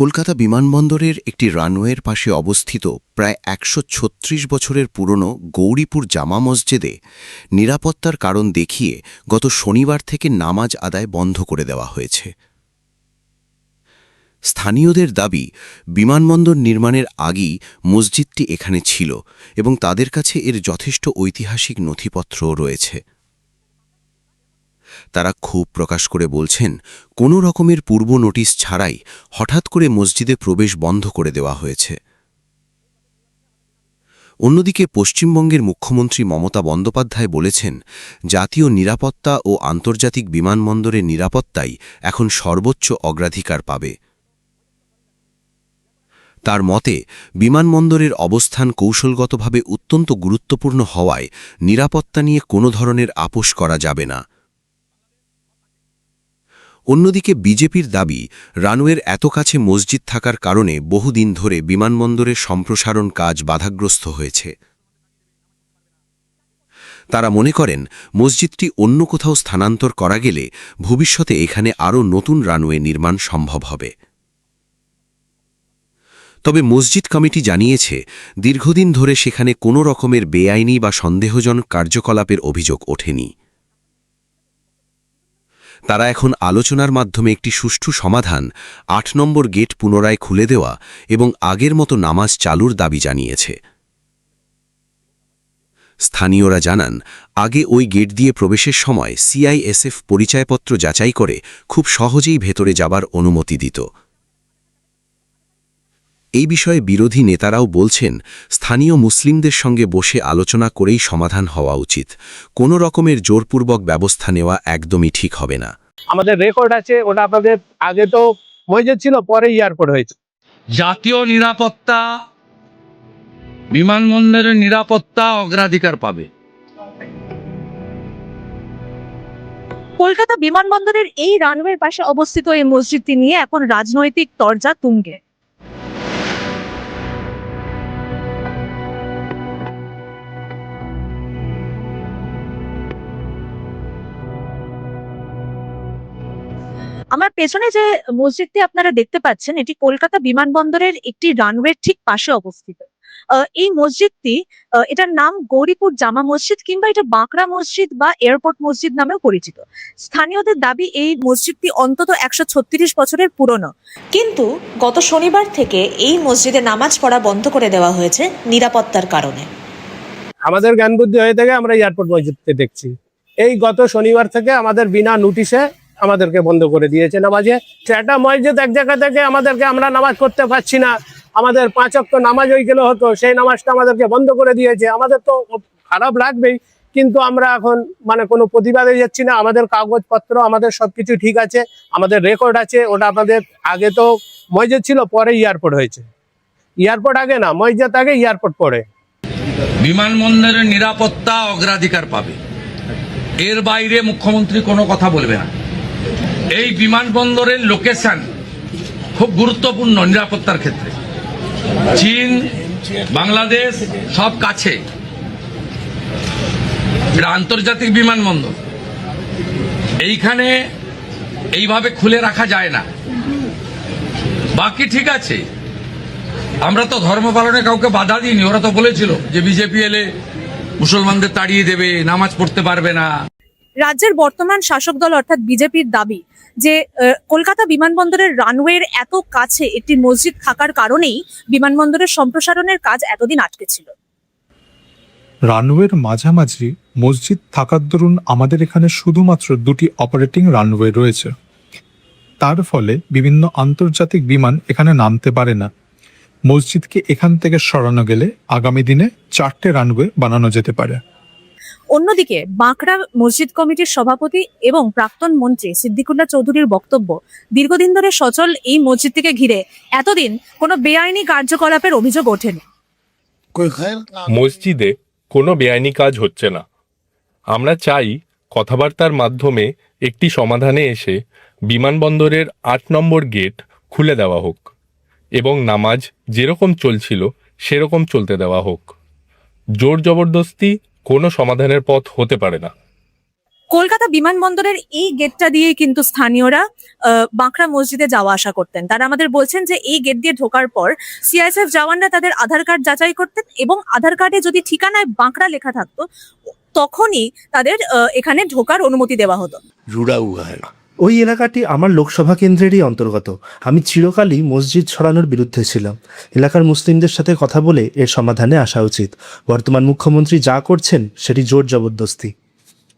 কলকাতা বিমানবন্দরের একটি রানওয়ের পাশে অবস্থিত প্রায় ১৩৬ বছরের পুরনো গৌরীপুর জামা মসজিদে নিরাপত্তার কারণ দেখিয়ে গত শনিবার থেকে নামাজ আদায় বন্ধ করে দেওয়া হয়েছে। স্থানীয়দের দাবি, বিমানবন্দর নির্মাণের আগেই মসজিদটি এখানে ছিল এবং তাদের কাছে এর যথেষ্ট ঐতিহাসিক নথিপত্রও রয়েছে। তারা ক্ষোভ প্রকাশ করে বলছেন, কোনো রকমের পূর্ব নোটিশ ছাড়াই হঠাৎ করে মসজিদে প্রবেশ বন্ধ করে দেওয়া হয়েছে। অন্যদিকে পশ্চিমবঙ্গের মুখ্যমন্ত্রী মমতা বন্দ্যোপাধ্যায় বলেছেন, জাতীয় নিরাপত্তা ও আন্তর্জাতিক বিমানবন্দরের নিরাপত্তাই এখন সর্বোচ্চ অগ্রাধিকার পাবে। তার মতে, বিমানবন্দরের অবস্থান কৌশলগতভাবে অত্যন্ত গুরুত্বপূর্ণ হওয়ায় নিরাপত্তা নিয়ে কোনো ধরনের আপোষ করা যাবে না। অন্যদিকে বিজেপির দাবি, রানওয়ের এত কাছে মসজিদ থাকার কারণে বহুদিন ধরে বিমানবন্দরের সম্প্রসারণ কাজ বাধাগ্রস্ত হয়েছে। তারা মনে করেন, মসজিদটি অন্য কোথাও স্থানান্তর করা গেলে ভবিষ্যতে এখানে আরও নতুন রানওয়ে নির্মাণ সম্ভব হবে। তবে মসজিদ কমিটি জানিয়েছে, দীর্ঘদিন ধরে সেখানে কোনো রকমের বেআইনি বা সন্দেহজনক কার্যকলাপের অভিযোগ ওঠেনি। তারা এখন আলোচনার মাধ্যমে একটি সুষ্ঠু সমাধান, ৮ নম্বর গেট পুনরায় খুলে দেওয়া এবং আগের মতো নামাজ চালুর দাবি জানিয়েছে। স্থানীয়রা জানান, আগে ওই গেট দিয়ে প্রবেশের সময় সিআইএসএফ পরিচয়পত্র যাচাই করে খুব সহজেই ভেতরে যাবার অনুমতি দিত। এই বিষয়ে বিরোধী নেতারাও বলছেন, স্থানীয় মুসলিমদের সঙ্গে বসে আলোচনা করেই সমাধান হওয়া উচিত। কোনো রকমের জোরপূর্বক ব্যবস্থা নেওয়া একদমই ঠিক হবে না। আমাদের রেকর্ড আছে, ওটা আপনাদের আগে তো মসজিদ ছিল, পরে এয়ারপোর্ট হয়েছে। জাতীয় নিরাপত্তা, বিমানবন্দরের নিরাপত্তা অগ্রাধিকার পাবে। কলকাতা বিমানবন্দরের এই রানওয়ের পাশে অবস্থিত এই মসজিদটি নিয়ে এখন রাজনৈতিক তরজা তুঙ্গে। আমার পেছনে যে মসজিদটি আপনারা দেখতে পাচ্ছেন, এটি কলকাতা বিমানবন্দরের একটি রানওয়ের ঠিক পাশে অবস্থিত। এই মসজিদটি, এটার নাম গৌরীপুর জামা মসজিদ কিংবা এটা বাঁকড়া মসজিদ বা এয়ারপোর্ট মসজিদ নামেও পরিচিত। স্থানীয়দের দাবি, এই মসজিদটি অন্তত ১৩৬ বছরের পুরনো, কিন্তু গত শনিবার থেকে এই মসজিদে নামাজ পড়া বন্ধ করে দেওয়া হয়েছে নিরাপত্তার কারণে। আমাদের জ্ঞান বুদ্ধি হয়ে থেকে আমরা এয়ারপোর্ট মসজিদকে দেখছি। এই গত শনিবার থেকে আমাদের বিনা নোটিশে আমাদেরকে বন্ধ করে দিয়েছে নামাজে। সেটা মসজিদ এক জায়গা থেকে আমরা নামাজ পড়তে পারছি না। আমাদের ৫ ওয়াক্ত নামাজ হয়ে গেলে হতো, সেই নামাজটা আমাদেরকে বন্ধ করে দিয়েছে। আমাদের তো খারাপ লাগবেই, কিন্তু আমরা এখন কোনো প্রতিবাদে যাচ্ছি না। আমাদের কাগজপত্র, আমাদের সবকিছু ঠিক আছে, আমাদের রেকর্ড আছে। ওটা আমাদের আগে তো মসজিদ ছিল, পরে এয়ারপোর্ট হয়েছে। এয়ারপোর্ট আগে না, মসজিদ আগে, এয়ারপোর্ট পরে। বিমানবন্দরের নিরাপত্তা অগ্রাধিকার পাবে, এর বাইরে মুখ্যমন্ত্রী কোনো কথা বলবে না। এই বিমানবন্দরের লোকেশন খুব গুরুত্বপূর্ণ নিরাপত্তার ক্ষেত্রে। চীন, বাংলাদেশ সব কাছে, এটা আন্তর্জাতিক বিমানবন্দর। এইখানে এইভাবে খুলে রাখা যায় না। বাকি ঠিক আছে, আমরা তো ধর্ম পালনে কাউকে বাধা দিইনি। ওরা তো বলেছিল যে বিজেপি এলে মুসলমানদের তাড়িয়ে দেবে, নামাজ পড়তে পারবে না। রাজ্যের বর্তমান শাসক দল অর্থাৎ বিজেপির দাবি যে কলকাতা বিমানবন্দরের রানওয়ের এত কাছে একটি মসজিদ থাকার কারণেই বিমানবন্দরের সম্প্রসারণের কাজ এতদিন আটকে ছিল। রানওয়ের মাঝামাঝি মসজিদ থাকার দরুন আমাদের এখানে শুধুমাত্র 2টি অপারেটিং রানওয়ে রয়েছে। তার ফলে বিভিন্ন আন্তর্জাতিক বিমান এখানে নামতে পারে না। মসজিদকে এখান থেকে সরানো গেলে আগামী দিনে 4টে রানওয়ে বানানো যেতে পারে। অন্যদিকে বাঁকড়া মসজিদ কমিটির সভাপতি এবং প্রাক্তন মন্ত্রী সিদ্দিকুল্লাহ চৌধুরীর বক্তব্য, দীর্ঘদিন ধরে সচল এই মসজিদটিকে ঘিরে এতদিন কোনো বেআইনি কার্যকলাপের অভিযোগ ওঠেনি। মসজিদে কোনো বেআইনি কাজ হচ্ছে না। আমরা চাই কথাবার্তার মাধ্যমে একটি সমাধানে এসে বিমানবন্দরের ৮ নম্বর গেট খুলে দেওয়া হোক এবং নামাজ যেরকম চলছিল সেরকম চলতে দেওয়া হোক। জোর জবরদস্তি কোনো সমাধানের পথ হতে পারে না। কলকাতা বিমানবন্দরের এই গেটটা দিয়ে কিন্তু স্থানীয়রা বাঁকড়া মসজিদে যাওয়া আসা করতেন। তারা আমাদের বলছেন যে এই গেট দিয়ে ঢোকার পর সিআইএসএফ জওয়ানরা তাদের আধার কার্ড যাচাই করতেন এবং আধার কার্ডে যদি ঠিকানায় বাঁকড়া লেখা থাকতো তখনই তাদের এখানে ঢোকার অনুমতি দেওয়া হতো। जुड़ा हुआ है। ওই এলাকাটি আমার লোকসভা কেন্দ্রেরই অন্তর্গত। আমি চিরকালই মসজিদ ছড়ানোর বিরুদ্ধে ছিলাম। এলাকার মুসলিমদের সাথে কথা বলে এর সমাধানে আসা উচিত। বর্তমান মুখ্যমন্ত্রী যা করছেন সেটি জোর জবরদস্তি।